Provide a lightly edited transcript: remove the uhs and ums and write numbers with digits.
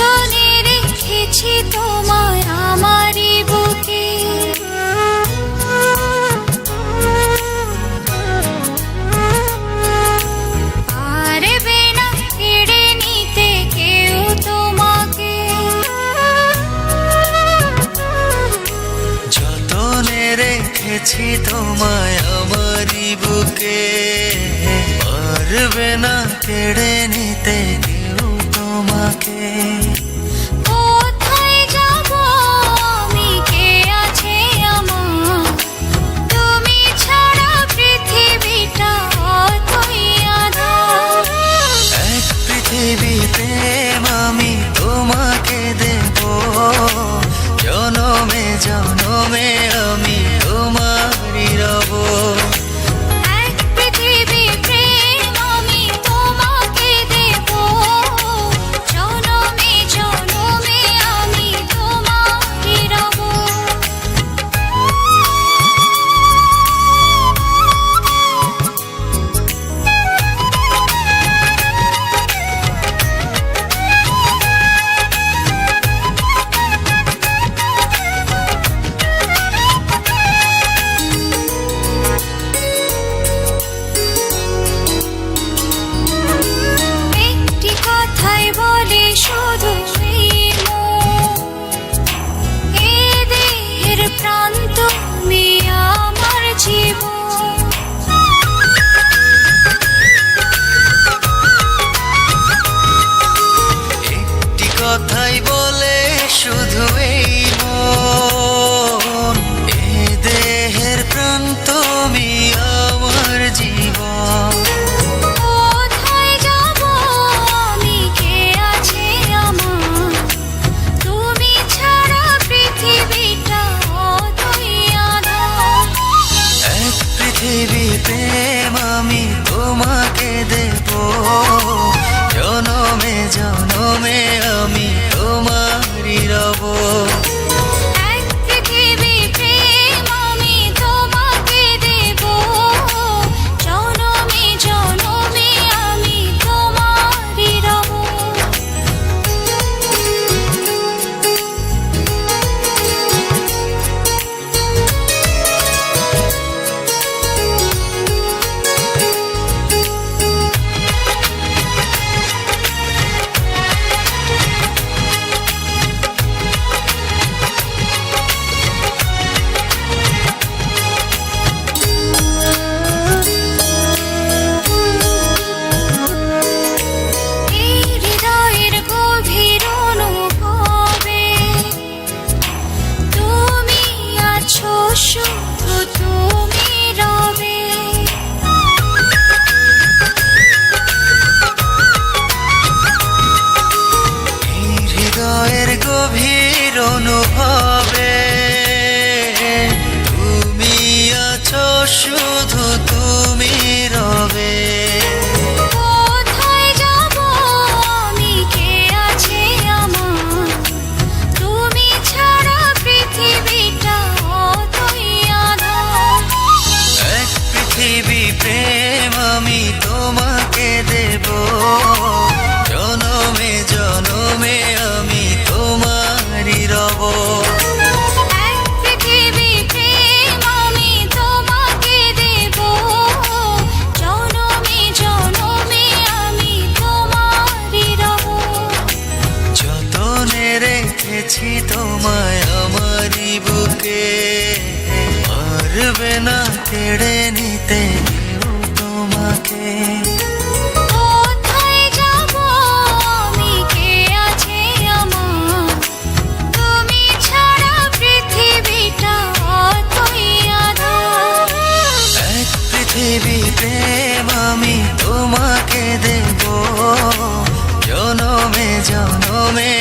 যতনে রেখেছি তোমায় আমারই বুকে, পারবে না কেড়ে নিতে কেউ তোমাকে। যতনে রেখেছি তোমায় আমারই বুকে, পারবে না কেড়ে নিতে কেউ তোমাকে। কোথায় যাব আমি, কে আছে আমার, তুমি ছাড়া পৃথিবীটা অতই আঁধার। এক পৃথিবী প্রেম আমি তোমাকে দেব, জনমে জনমে আমি তোমারই রব। এক পৃথিবী প্রেম আমি তোমাকে দেব, জনমে জনমে আমি তোমারই রব। একটি কথাই বলে শুধু এই মন, এ দেহের প্রাণ তুমি আমার জীবন। একটি কথাই বলে শুধু এই মন, এ দেহের প্রাণ তুমি আমার জীবন। কোথায় যাব আমি, কে আছে আমার, তুমি ছাড়া পৃথিবীটা অতই আঁধার। এক পৃথিবী প্রেম আমি তোমাকে দেব, জনমে জনমে আমি তোমারই রব। এক পৃথিবী প্রেম আমি তোমাকে দেব, জনমে জনমে আমি তোমারই রব। এই হৃদয়ের গভীর অনুভবে তুমি আছো, শুধু তুমি রবে। এই হৃদয়ের গভীর অনুভবে তুমি আছো, শুধু তুমি রবে। কোথায় যাব আমি, কে আছে আমার, তুমি ছাড়া পৃথিবীটা অতই আঁধার। এক পৃথিবী প্রেম আমি তোমাকে দেব, জনমে জনমে আমি তোমারই রব। এক পৃথিবী প্রেম আমি তোমাকে দেব, জনমে জনমে আমি তোমারই রব। যতনে রেখেছি তোমায় আমারই বুকে, পারবে না কেড়ে নিতে কেউ তোমাকে। কোথায় যাব আমি, কে আছে আমার, তুমি ছাড়া পৃথিবীটা অতই আঁধার। এক পৃথিবী প্রেম আমি তোমাকে দেব, জনমে জনমে